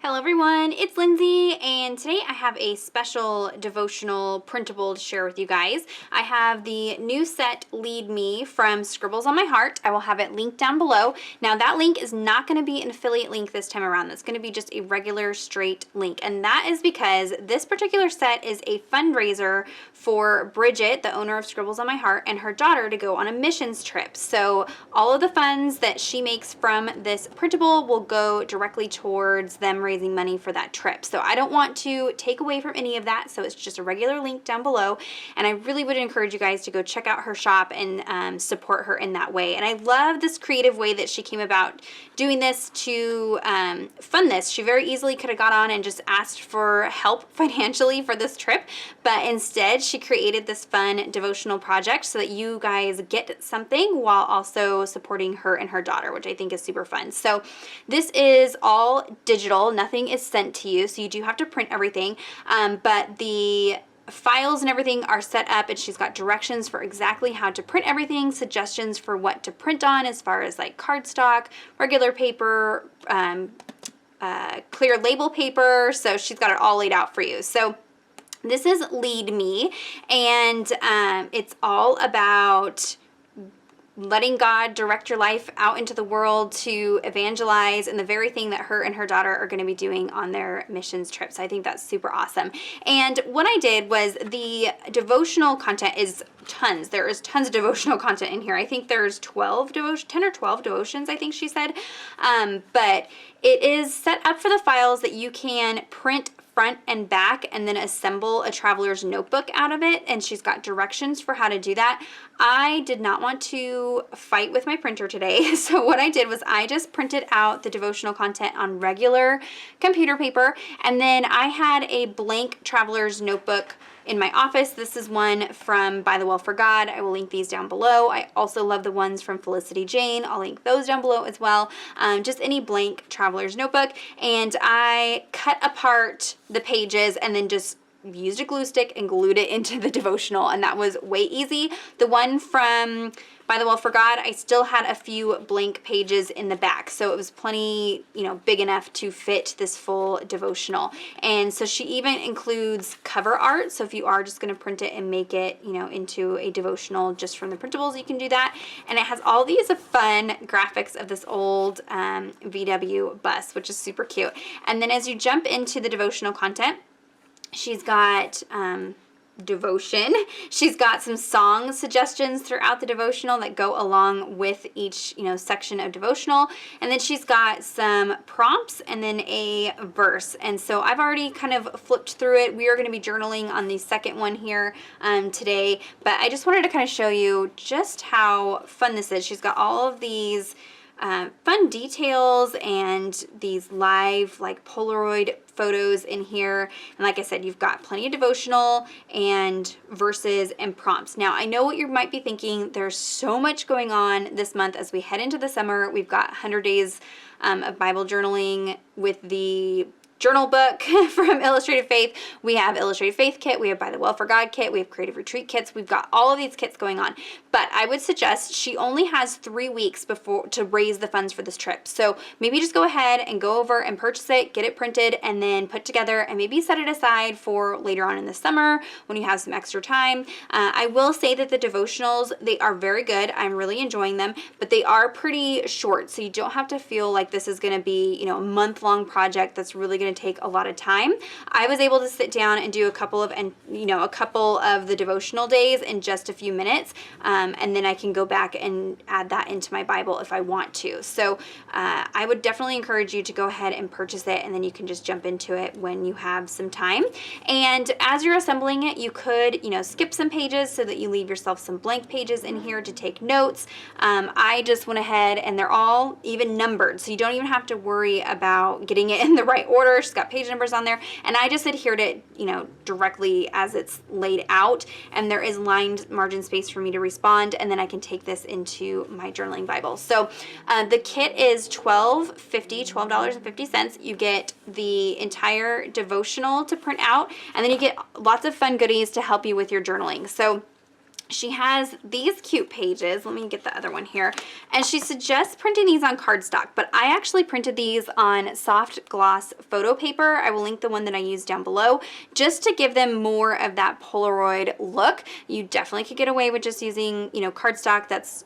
Hello everyone, it's Lindsay, and today I have a special devotional printable to share with you guys. I have the new set Lead Me from Scribbles on My Heart. I will have it linked down below. Now that link is not going to be an affiliate link this time around. That's going to be just a regular straight link, and that is because this particular set is a fundraiser for Bridget, the owner of Scribbles on My Heart, and her daughter to go on a missions trip. So all of the funds that she makes from this printable will go directly towards them raising money for that trip. So I don't want to take away from any of that, so it's just a regular link down below, and I really would encourage you guys to go check out her shop and support her in that way. And I love this creative way that she came about doing this to fund this. She very easily could have got on and just asked for help financially for this trip, but instead she created this fun devotional project so that you guys get something while also supporting her and her daughter, which I think is super fun. So this is all digital, nothing is sent to you, so you do have to print everything, but the files and everything are set up, and she's got directions for exactly how to print everything, suggestions for what to print on as far as like cardstock, regular paper, clear label paper, so she's got it all laid out for you. So this is Lead Me, and it's all about letting God direct your life out into the world to evangelize, and the very thing that her and her daughter are going to be doing on their missions trip. So I think that's super awesome. And what I did was, the devotional content is tons. There is tons of devotional content in here. I think there's 10 or 12 devotions, I think she said. But it is set up for the files that you can print front and back and then assemble a traveler's notebook out of it, and she's got directions for how to do that. I did not want to fight with my printer today, so what I did was I just printed out the devotional content on regular computer paper, and then I had a blank traveler's notebook in my office. This is one from By the Well for God. I will link these down below. I also love the ones from Felicity Jane. I'll link those down below as well. Just any blank traveler's notebook. And I cut apart the pages and then just used a glue stick and glued it into the devotional, and that was way easy. The one from By the Well for God, I still had a few blank pages in the back, so it was plenty, big enough to fit this full devotional. And so she even includes cover art, so if you are just going to print it and make it, into a devotional just from the printables, you can do that. And it has all these fun graphics of this old VW bus, which is super cute. And then as you jump into the devotional content, she's got devotion. She's got some song suggestions throughout the devotional that go along with each, section of devotional. And then she's got some prompts and then a verse. And so I've already kind of flipped through it. We are going to be journaling on the second one here today, but I just wanted to kind of show you just how fun this is. She's got all of these fun details and these live Polaroid photos in here. And like I said, you've got plenty of devotional and verses and prompts. Now, I know what you might be thinking. There's so much going on this month as we head into the summer. We've got 100 days of Bible journaling with the journal book from Illustrated Faith. We have Illustrated Faith kit, we have By the Well for God kit, we have Creative Retreat kits. We've got all of these kits going on, but I would suggest she only has 3 weeks before to raise the funds for this trip. So maybe just go ahead and go over and purchase it, get it printed, and then put together, and maybe set it aside for later on in the summer when you have some extra time. I will say that the devotionals, they are very good. I'm really enjoying them, but they are pretty short, so you don't have to feel like this is going to be, a month-long project that's really going to take a lot of time. I was able to sit down and do a couple of the devotional days in just a few minutes, and then I can go back and add that into my Bible if I want to. So I would definitely encourage you to go ahead and purchase it, and then you can just jump into it when you have some time. And as you're assembling it, you could skip some pages so that you leave yourself some blank pages in here to take notes. I just went ahead, and they're all even numbered, so you don't even have to worry about getting it in the right order. She's got page numbers on there, and I just adhered it, directly as it's laid out, and there is lined margin space for me to respond, and then I can take this into my journaling Bible. So the kit is $12.50. You get the entire devotional to print out, and then you get lots of fun goodies to help you with your journaling. So she has these cute pages. Let me get the other one here. And she suggests printing these on cardstock, but I actually printed these on soft gloss photo paper. I will link the one that I used down below just to give them more of that Polaroid look. You definitely could get away with just using, you know, cardstock. That's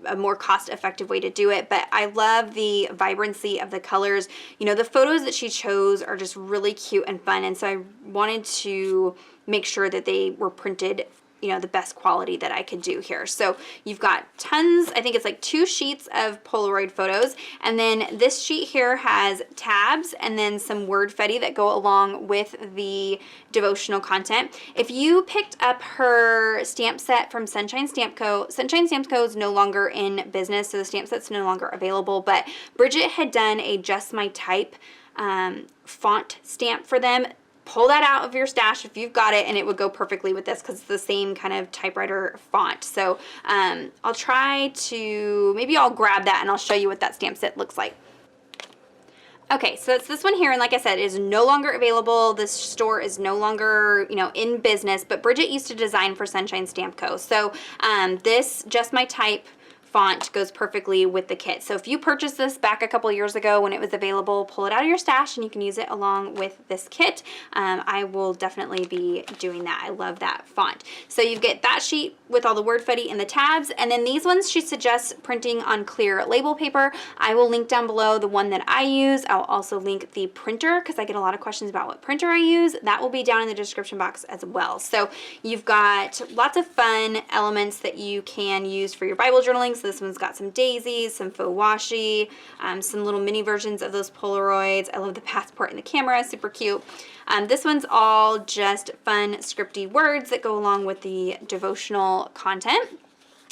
a more cost-effective way to do it, but I love the vibrancy of the colors. You know, the photos that she chose are just really cute and fun, and so I wanted to make sure that they were printed, you know, the best quality that I could do here. So you've got tons, I think it's like 2 sheets of Polaroid photos, and then this sheet here has tabs and then some word fetty that go along with the devotional content. If you picked up her stamp set from Sunshine Stamp Co. is no longer in business, so the stamp set's no longer available, but Bridget had done a Just My Type font stamp for them. Pull that out of your stash if you've got it, and it would go perfectly with this because it's the same kind of typewriter font. So I'll try to, maybe I'll grab that and I'll show you what that stamp set looks like. Okay, so it's this one here, and like I said, it is no longer available. This store is no longer, you know, in business, but Bridget used to design for Sunshine Stamp Co. So this Just My Type font goes perfectly with the kit. So if you purchased this back a couple years ago when it was available, pull it out of your stash and you can use it along with this kit. I will definitely be doing that. I love that font. So you get that sheet with all the word fetty and the tabs, and then these ones she suggests printing on clear label paper. I will link down below the one that I use. I'll also link the printer because I get a lot of questions about what printer I use. That will be down in the description box as well. So you've got lots of fun elements that you can use for your Bible journaling. So this one's got some daisies, some faux washi, some little mini versions of those Polaroids. I love the passport and the camera, super cute. This one's all just fun scripty words that go along with the devotional content.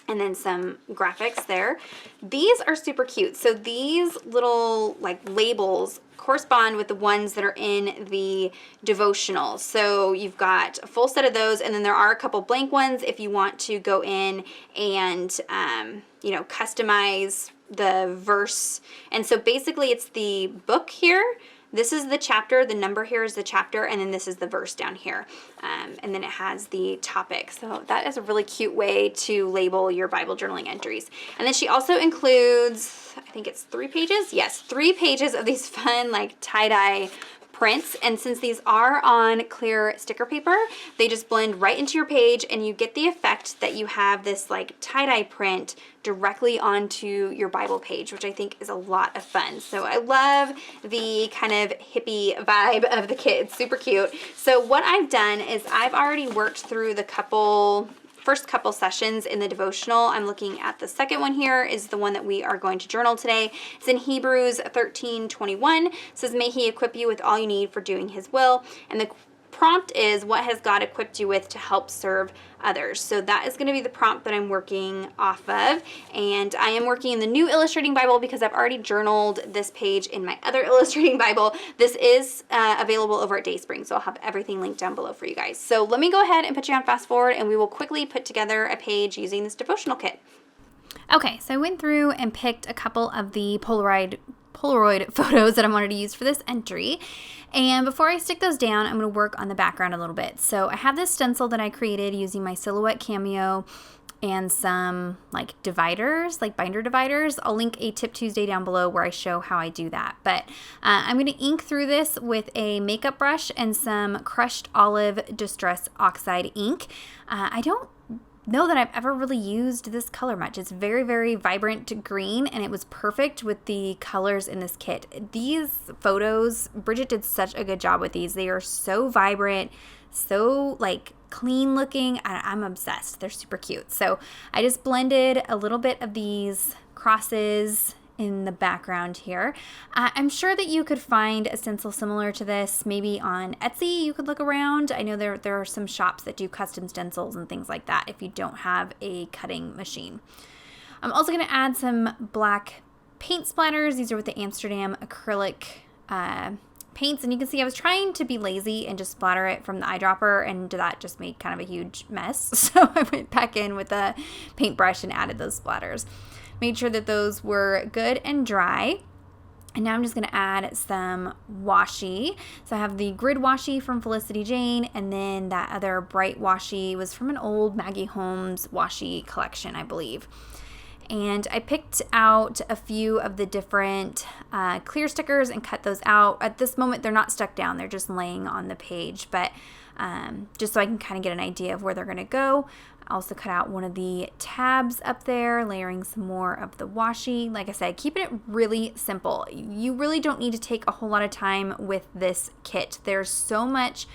And then some graphics there. These are super cute. So these little like labels correspond with the ones that are in the devotional. So you've got a full set of those, and then there are a couple blank ones if you want to go in and you know, customize the verse. And so basically it's the book here. This is the chapter, the number here is the chapter, and then this is the verse down here. And then it has the topic. So that is a really cute way to label your Bible journaling entries. And then she also includes, I think it's 3 pages? Yes, 3 pages of these fun like tie-dye prints, and since these are on clear sticker paper, they just blend right into your page, and you get the effect that you have this like tie-dye print directly onto your Bible page, which I think is a lot of fun. So I love the kind of hippie vibe of the kit. It's super cute. So what I've done is I've already worked through the first couple sessions in the devotional. I'm looking at the second one here is the one that we are going to journal today. It's in Hebrews 13:21. It says, may he equip you with all you need for doing his will. And the prompt is, what has God equipped you with to help serve others? So that is going to be the prompt that I'm working off of. And I am working in the new Illustrating Bible because I've already journaled this page in my other Illustrating Bible. This is available over at Dayspring, so I'll have everything linked down below for you guys. So let me go ahead and put you on fast forward, and we will quickly put together a page using this devotional kit. Okay, so I went through and picked a couple of the Polaroid photos that I wanted to use for this entry. And before I stick those down, I'm going to work on the background a little bit. So I have this stencil that I created using my Silhouette Cameo and some like dividers, like binder dividers. I'll link a Tip Tuesday down below where I show how I do that. But I'm going to ink through this with a makeup brush and some crushed olive distress oxide ink. I don't know that I've ever really used this color much. It's very, very vibrant green, and it was perfect with the colors in this kit. These photos, Bridget did such a good job with these. They are so vibrant, so like clean looking. I'm obsessed. They're super cute. So I just blended a little bit of these crosses in the background here. I'm sure that you could find a stencil similar to this maybe on Etsy. You could look around. I know there are some shops that do custom stencils and things like that if you don't have a cutting machine. I'm also going to add some black paint splatters. These are with the Amsterdam acrylic paints, and you can see I was trying to be lazy and just splatter it from the eyedropper, and that just made kind of a huge mess. So I went back in with a paintbrush and added those splatters. Made sure that those were good and dry. And now I'm just going to add some washi. So I have the grid washi from Felicity Jane, and then that other bright washi was from an old Maggie Holmes washi collection, I believe. And I picked out a few of the different clear stickers and cut those out. At this moment, they're not stuck down. They're just laying on the page, but just so I can kind of get an idea of where they're going to go. I also cut out one of the tabs up there, layering some more of the washi. Like I said, keeping it really simple. You really don't need to take a whole lot of time with this kit. There's so much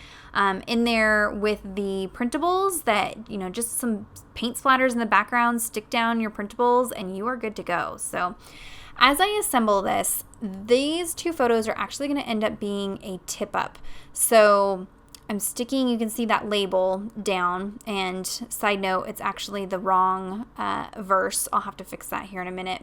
in there with the printables that, just some paint splatters in the background, stick down your printables, and you are good to go. So as I assemble this, these two photos are actually going to end up being a tip up. So I'm sticking, you can see that label down, and side note, it's actually the wrong verse. I'll have to fix that here in a minute.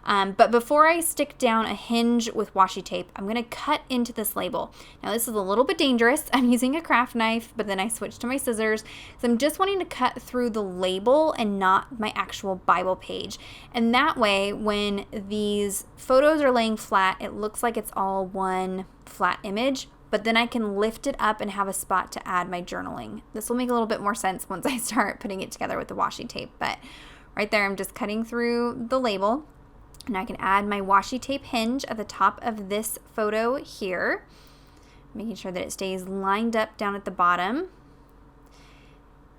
But before I stick down a hinge with washi tape, I'm going to cut into this label. Now this is a little bit dangerous. I'm using a craft knife, but then I switched to my scissors. So I'm just wanting to cut through the label and not my actual Bible page. And that way, when these photos are laying flat, it looks like it's all one flat image. But then I can lift it up and have a spot to add my journaling. This will make a little bit more sense once I start putting it together with the washi tape. But right there, I'm just cutting through the label. And I can add my washi tape hinge at the top of this photo here, making sure that it stays lined up down at the bottom.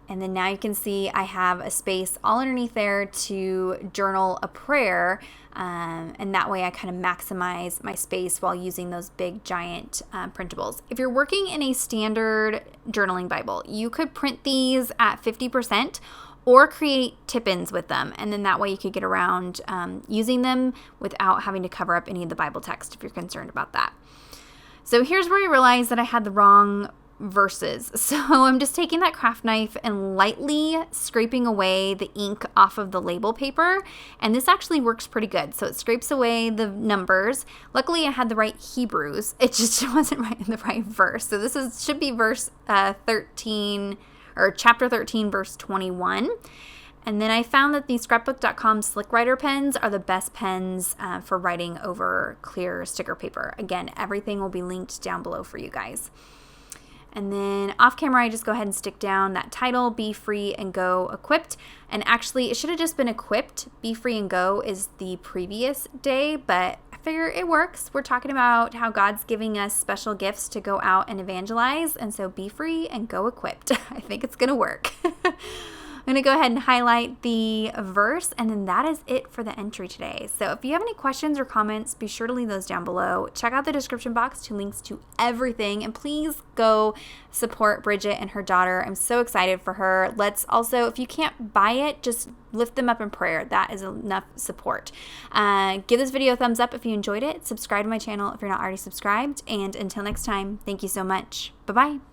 And then now you can see I have a space all underneath there to journal a prayer. And that way I kind of maximize my space while using those big giant printables. If you're working in a standard journaling Bible, you could print these at 50% or create tip-ins with them. And then that way you could get around using them without having to cover up any of the Bible text if you're concerned about that. So here's where I realized that I had the wrong verses. So I'm just taking that craft knife and lightly scraping away the ink off of the label paper. And this actually works pretty good. So it scrapes away the numbers. Luckily I had the right Hebrews. It just wasn't right in the right verse. So this should be verse 13 or chapter 13, verse 21. And then I found that the scrapbook.com Slick Writer pens are the best pens for writing over clear sticker paper. Again, everything will be linked down below for you guys. And then off camera, I just go ahead and stick down that title, Be Free and Go Equipped. And actually, it should have just been Equipped. Be Free and Go is the previous day, but I figure it works. We're talking about how God's giving us special gifts to go out and evangelize. And so be free and go equipped. I think it's going to work. I'm going to go ahead and highlight the verse, and then that is it for the entry today. So if you have any questions or comments, be sure to leave those down below. Check out the description box to links to everything, and please go support Bridget and her daughter. I'm so excited for her. Let's also, if you can't buy it, just lift them up in prayer. That is enough support. Give this video a thumbs up if you enjoyed it. Subscribe to my channel if you're not already subscribed. And until next time, thank you so much. Bye-bye.